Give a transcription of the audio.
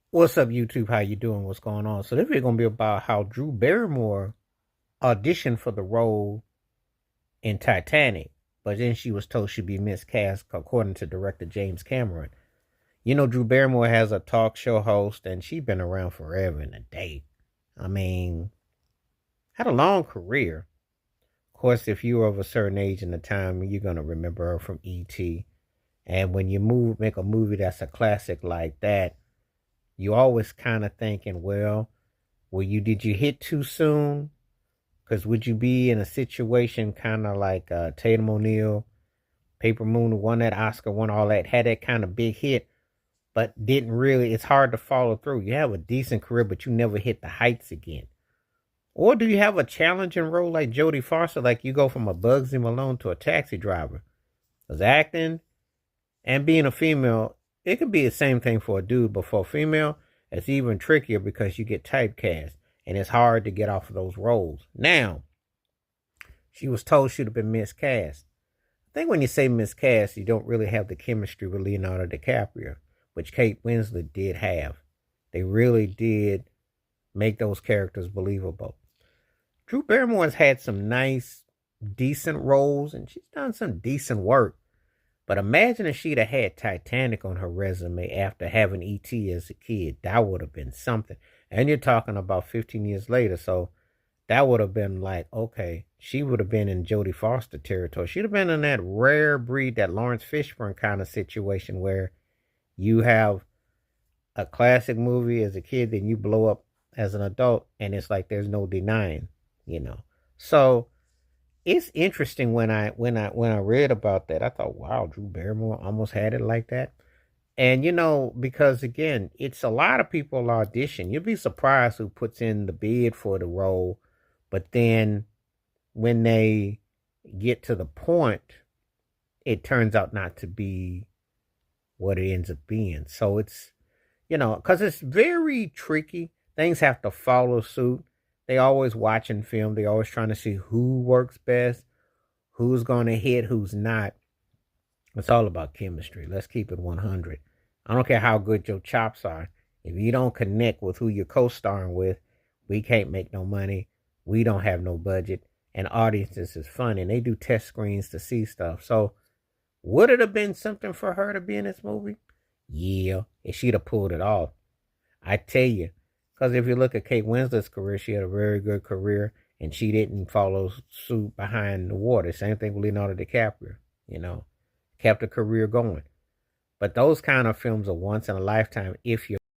What's up, YouTube? How you doing? What's going on? So this video gonna be about how Drew Barrymore auditioned for the role in Titanic, but then she was told she'd be miscast, according to director James Cameron. You know, Drew Barrymore has a talk show host, and she's been around forever and a day. I mean, had a long career. Of course, if you were of a certain age in the time, you're gonna remember her from E.T. And when you make a movie that's a classic like that, you always kind of thinking, well, did you hit too soon? Because would you be in a situation kind of like Tatum O'Neal, Paper Moon, who won that Oscar, won all that, had that kind of big hit, but didn't really, it's hard to follow through. You have a decent career, but you never hit the heights again. Or do you have a challenging role like Jodie Foster, like you go from a Bugsy Malone to a taxi driver? Because acting and being a female, it could be the same thing for a dude, but for a female, it's even trickier because you get typecast and it's hard to get off of those roles. Now, she was told she'd have been miscast. I think when you say miscast, you don't really have the chemistry with Leonardo DiCaprio, which Kate Winslet did have. They really did make those characters believable. Drew Barrymore's had some nice, decent roles, and she's done some decent work. But imagine if she'd have had Titanic on her resume after having E.T. as a kid. That would have been something. And you're talking about 15 years later, so that would have been like, okay, she would have been in Jodie Foster territory. She'd have been in that rare breed, that Lawrence Fishburne kind of situation where you have a classic movie as a kid, then you blow up as an adult, and it's like there's no denying, you know. So it's interesting when I read about that. I thought, wow, Drew Barrymore almost had it like that. And because again, it's a lot of people audition. You'll be surprised who puts in the bid for the role, but then when they get to the point, it turns out not to be what it ends up being. So it's, because it's very tricky. Things have to follow suit. They always watching film. They always trying to see who works best, who's going to hit, who's not. It's all about chemistry. Let's keep it 100. I don't care how good your chops are. If you don't connect with who you're co-starring with, we can't make no money. We don't have no budget. And audiences is fun. And they do test screens to see stuff. So would it have been something for her to be in this movie? Yeah, if she'd have pulled it off. I tell you. Because if you look at Kate Winslet's career, she had a very good career. And she didn't follow suit behind the water. Same thing with Leonardo DiCaprio. Kept a career going. But those kind of films are once in a lifetime if you're